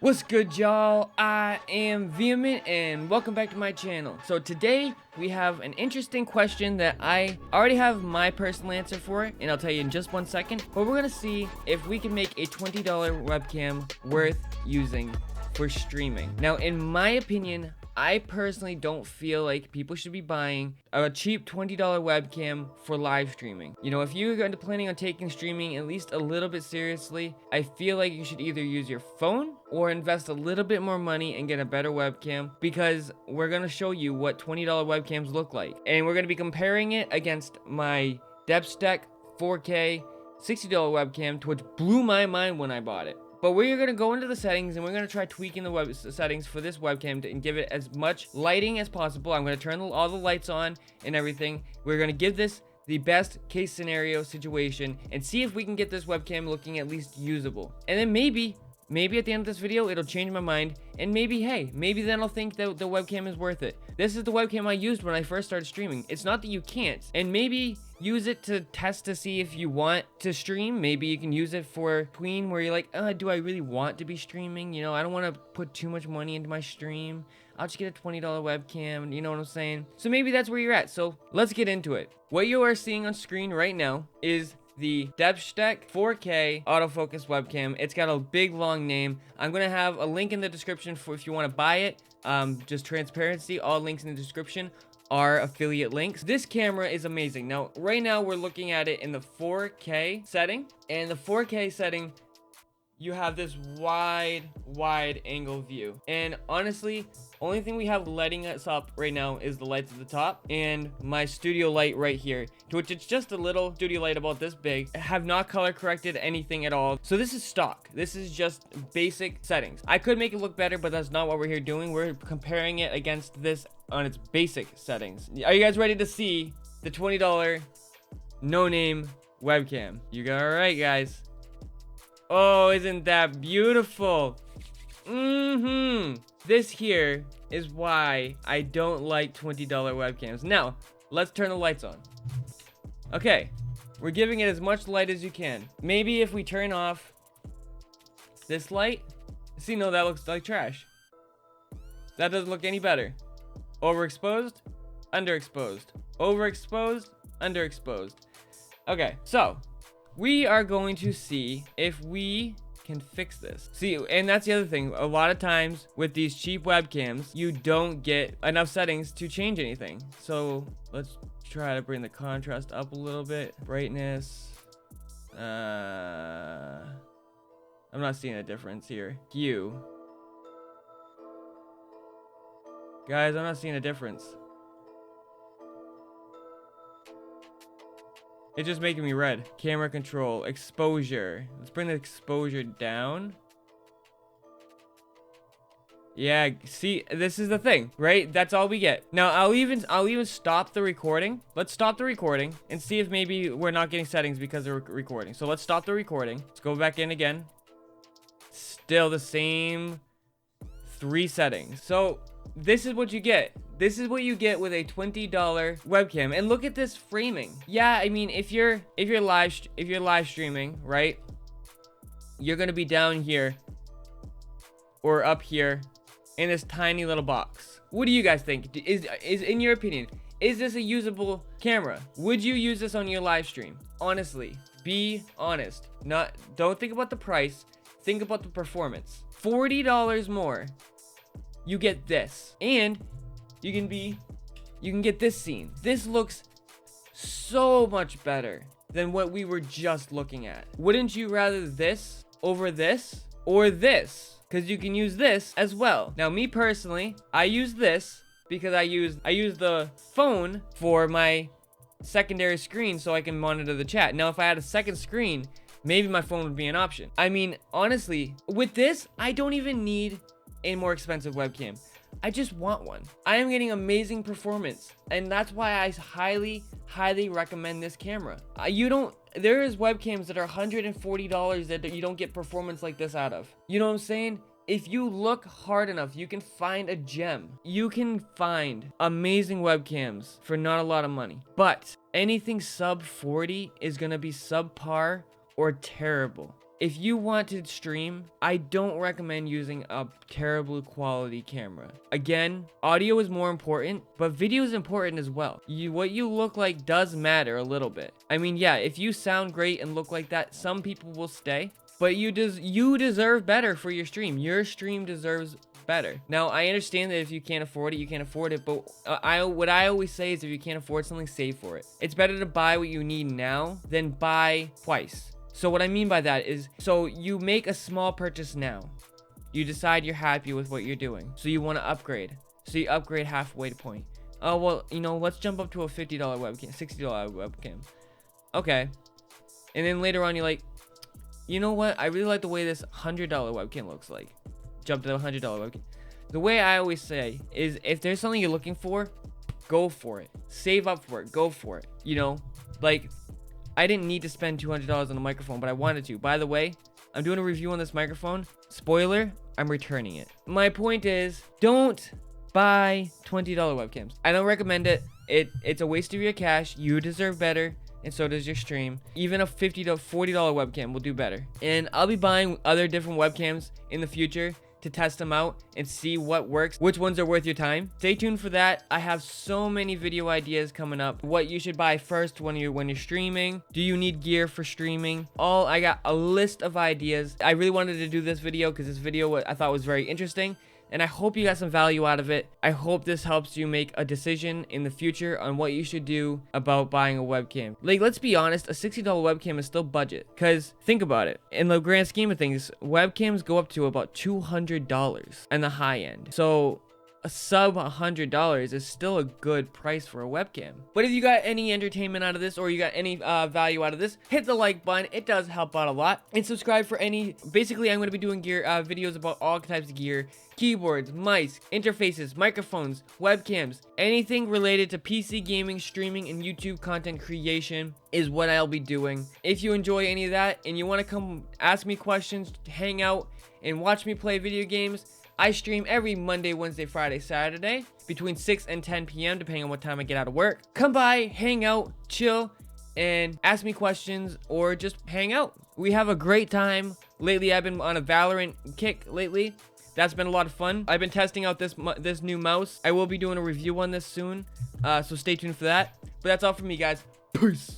What's good, y'all? I am Vehement and welcome back to my channel. So today we have an interesting question that I already have my personal answer for it, and I'll tell you in just 1 second. But we're gonna see if we can make a $20 webcam worth using for streaming. Now, in my opinion, I personally don't feel like people should be buying a cheap $20 webcam for live streaming. You know, if you're planning on taking streaming at least a little bit seriously, I feel like you should either use your phone or invest a little bit more money and get a better webcam, because we're gonna show you what $20 webcams look like. And we're gonna be comparing it against my Depstech 4K $60 webcam, which blew my mind when I bought it. But we're going to go into the settings and we're going to try tweaking the settings for this webcam and give it as much lighting as possible. I'm going to turn all the lights on and everything. We're going to give this the best case scenario situation and see if we can get this webcam looking at least usable. And then maybe at the end of this video, it'll change my mind, and maybe then I'll think that the webcam is worth it. This is the webcam I used when I first started streaming. It's not that you can't, and maybe use it to test to see if you want to stream. Maybe you can use it for tween where you're like, do I really want to be streaming? You know, I don't want to put too much money into my stream. I'll just get a $20 webcam, you know what I'm saying? So maybe that's where you're at. So let's get into it. What you are seeing on screen right now is the Depstech 4K autofocus webcam. It's got a big long name. I'm gonna have a link in the description for if you want to buy it. Just transparency, all links in the description are affiliate links. This camera is amazing. Now, right now we're looking at it in the 4K setting, and the 4K setting, you have this wide angle view. And honestly, only thing we have letting us up right now is the lights at the top and my studio light right here, to which it's just a little studio light about this big. I have not color corrected anything at all. So this is stock. This is just basic settings. I could make it look better, but that's not what we're here doing. We're comparing it against this on its basic settings. Are you guys ready to see the $20 no-name webcam? You got it right, guys. Oh, isn't that beautiful? This here is why I don't like $20 webcams. Now, let's turn the lights on. Okay, we're giving it as much light as you can. Maybe if we turn off this light, see, no, that looks like trash. That doesn't look any better. Overexposed, underexposed, overexposed, underexposed. Okay, so we are going to see if we can fix this. See, and that's the other thing. A lot of times with these cheap webcams, you don't get enough settings to change anything. So let's try to bring the contrast up a little bit. Brightness. I'm not seeing a difference here. Hue. Guys, I'm not seeing a difference. It's just making me red. Camera control, exposure. Let's bring the exposure down. Yeah, see, this is the thing, right? That's all we get. Now, I'll even stop the recording. Let's stop the recording and see if maybe we're not getting settings because of recording. So let's stop the recording. Let's go back in again. Still the same 3 settings. So this is what you get. This is what you get with a $20 webcam. And look at this framing. Yeah, I mean, if you're live streaming, right? You're gonna be down here or up here in this tiny little box. What do you guys think? Is in your opinion, is this a usable camera? Would you use this on your live stream? Honestly, be honest. Don't think about the price. Think about the performance. $40 more. You get this, and you can get this scene. This looks so much better than what we were just looking at. Wouldn't you rather this over this or this? Because you can use this as well. Now, me personally, I use this because I use the phone for my secondary screen so I can monitor the chat. Now, if I had a second screen, maybe my phone would be an option. I mean, honestly, with this, I don't even need a more expensive webcam. I just want one. I am getting amazing performance, and that's why I highly recommend this camera. There is webcams that are $140 that you don't get performance like this out of. You know what I'm saying? If you look hard enough, you can find a gem. You can find amazing webcams for not a lot of money. But anything sub 40 is gonna be subpar or terrible. if you want to stream, I don't recommend using a terrible quality camera. Again, audio is more important, but video is important as well. What you look like does matter a little bit. I mean, yeah, if you sound great and look like that, some people will stay, but you deserve better for your stream. Your stream deserves better. Now, I understand that if you can't afford it, you can't afford it, but what I always say is if you can't afford something, save for it. It's better to buy what you need now than buy twice. So what I mean by that is, so you make a small purchase now. You decide you're happy with what you're doing, so you want to upgrade. So you upgrade halfway to point. Oh, well, you know, let's jump up to a $50 webcam, $60 webcam. Okay. And then later on, you're like, you know what? I really like the way this $100 webcam looks like. Jump to the $100 webcam. The way I always say is, if there's something you're looking for, go for it. Save up for it. Go for it. You know, like, I didn't need to spend $200 on a microphone, but I wanted to. By the way, I'm doing a review on this microphone. Spoiler, I'm returning it. My point is, don't buy $20 webcams. I don't recommend it. It's a waste of your cash. You deserve better, and so does your stream. Even a $50 to $40 webcam will do better. And I'll be buying other different webcams in the future to test them out and see what works, which ones are worth your time. Stay tuned for that. I have so many video ideas coming up. What you should buy first when you're streaming. Do you need gear for streaming? I got a list of ideas. I really wanted to do this video because this video I thought was very interesting, and I hope you got some value out of it. I hope this helps you make a decision in the future on what you should do about buying a webcam. Like, let's be honest, a $60 webcam is still budget. Because think about it. In the grand scheme of things, webcams go up to about $200 on the high end. So a sub $100 is still a good price for a webcam. But if you got any entertainment out of this, or you got any value out of this, hit the like button. It does help out a lot. And subscribe for any. Basically, I'm going to be doing gear videos about all types of gear: keyboards, mice, interfaces, microphones, webcams. Anything related to PC gaming, streaming, and YouTube content creation is what I'll be doing. If you enjoy any of that and you want to come ask me questions, hang out, and watch me play video games, I stream every Monday, Wednesday, Friday, Saturday between 6 and 10 p.m. depending on what time I get out of work. Come by, hang out, chill, and ask me questions, or just hang out. We have a great time. Lately, I've been on a Valorant kick lately. That's been a lot of fun. I've been testing out this new mouse. I will be doing a review on this soon, so stay tuned for that. But that's all from me, guys. Peace.